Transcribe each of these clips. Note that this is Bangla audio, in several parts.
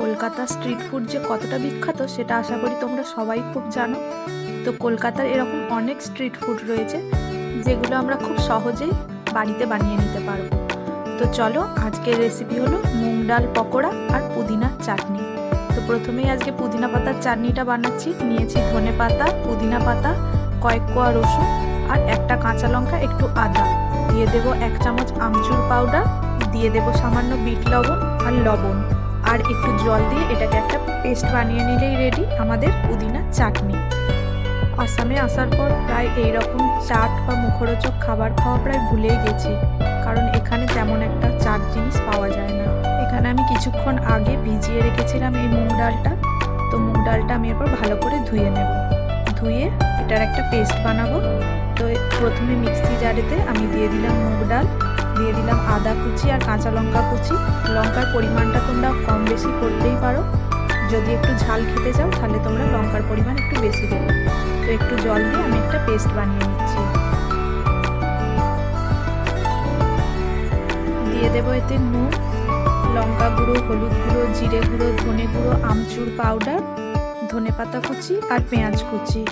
কলকাতা স্ট্রিট ফুড যে কতটা বিখ্যাত সেটা আশা করি তোমরা সবাই খুব জানো। তো কলকাতার এরকম অনেক স্ট্রিট ফুড রয়েছে যেগুলো আমরা খুব সহজেই বাড়িতে বানিয়ে নিতে পারবো। তো চলো, আজকের রেসিপি হলো মুগ ডাল পকোড়া আর পুদিনার চাটনি। তো প্রথমেই আজকে পুদিনা পাতার চাটনিটা বানাচ্ছি। নিয়েছি ধনে পাতা, পুদিনা পাতা, কয়েক কোয়া রসুন আর একটা কাঁচা লঙ্কা, একটু আদা। দিয়ে দেবো 1 চামচ আমচুর পাউডার, দিয়ে দেবো সামান্য বিট লবণ আর লবণ, আর একটু জল দিয়ে এটাকে একটা পেস্ট বানিয়ে নিলেই রেডি আমাদের পুদিনা চাটনি। আসামে আসার পর প্রায় এইরকম চাট বা মুখরোচক খাবার খাওয়া প্রায় ভুলেই গেছি, কারণ এখানে তেমন একটা চাট জিনিস পাওয়া যায় না। এখানে আমি কিছুক্ষণ আগে ভিজিয়ে রেখেছিলাম এই মুগ ডালটা। তো মুগ ডালটা আমি এরপর ভালো করে ধুয়ে নেব। ধুয়ে এটার একটা পেস্ট বানাবো। তো প্রথমে মিক্সি জারেতে আমি দিয়ে দিলাম মুগ ডাল, দিয়ে দিলাম আদা কুচি আর কাঁচা লঙ্কা কুচি। লঙ্কার পরিমাণটা তোমরা কম বেশি করতেই পারো, যদি একটু ঝাল খেতে চাও তাহলে তোমরা লঙ্কার পরিমাণ একটু বেশি দেবে। তো একটু জল দিয়ে আমি একটা পেস্ট বানিয়ে নিচ্ছি। দিয়ে দেবো এতে নুন, লঙ্কা গুঁড়ো, হলুদ গুঁড়ো, জিরে গুঁড়ো, ধনে গুঁড়ো, আমচুর পাউডার, ধনে পাতা কুচি আর পেঁয়াজ কুচি।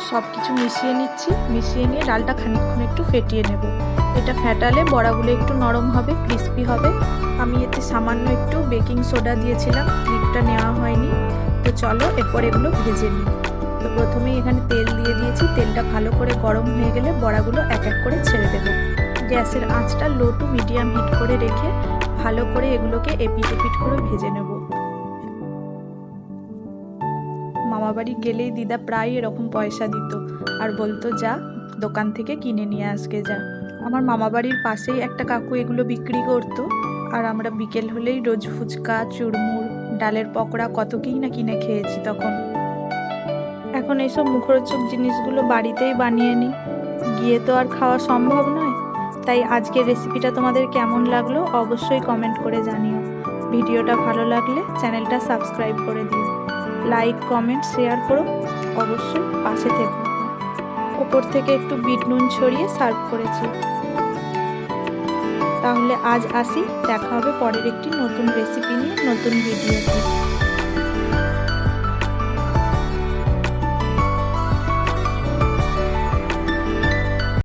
সব কিছু মিশিয়ে নিচ্ছি। মিশিয়ে নিয়ে ডালটা খানিকক্ষণ একটু ফেটিয়ে নেব। এটা ফেটালে বড়াগুলো একটু নরম হবে, ক্রিস্পি হবে। আমি এতে সামান্য একটু বেকিং সোডা দিয়েছিলাম, লিপটা নেওয়া হয়নি। তো চলো এরপর এগুলো ভেজে নিই। তো প্রথমেই এখানে তেল দিয়ে দিয়েছি। তেলটা ভালো করে গরম হয়ে গেলে বড়াগুলো এক এক করে ছেড়ে দেব। গ্যাসের আঁচটা লো টু মিডিয়াম হিট করে রেখে ভালো করে এগুলোকে এপিট এপিট করে ভেজে নেব। মামাবাড়ি গেলেই দিদা প্রায় এরকম পয়সা দিত আর বলতো যা দোকান থেকে কিনে নিয়ে আসকে যা। আমার মামাবাড়ির পাশেই একটা কাকু এগুলো বিক্রি করতো, আর আমরা বিকেল হলেই রোজ ফুচকা, চুরমুর, ডালের পকোড়া কত কি না কিনে খেয়েছি তখন। এখন এইসব মুখরোচক জিনিসগুলো বাড়িতেই বানিয়ে নিই, গিয়ে তো আর খাওয়া সম্ভব নয়। তাই আজকের রেসিপিটা তোমাদের কেমন লাগলো অবশ্যই কমেন্ট করে জানিও। ভিডিওটা ভালো লাগলে চ্যানেলটা সাবস্ক্রাইব করে দিও, লাইক, কমেন্ট, শেয়ার করো, অবশ্যই পাশে থেকো। ওপর থেকে একটু বিট নুন ছড়িয়ে সার্ভ করেছি। তাহলে আজ আসি, দেখা হবে পরের একটি নতুন রেসিপি নিয়ে, নতুন ভিডিওতে।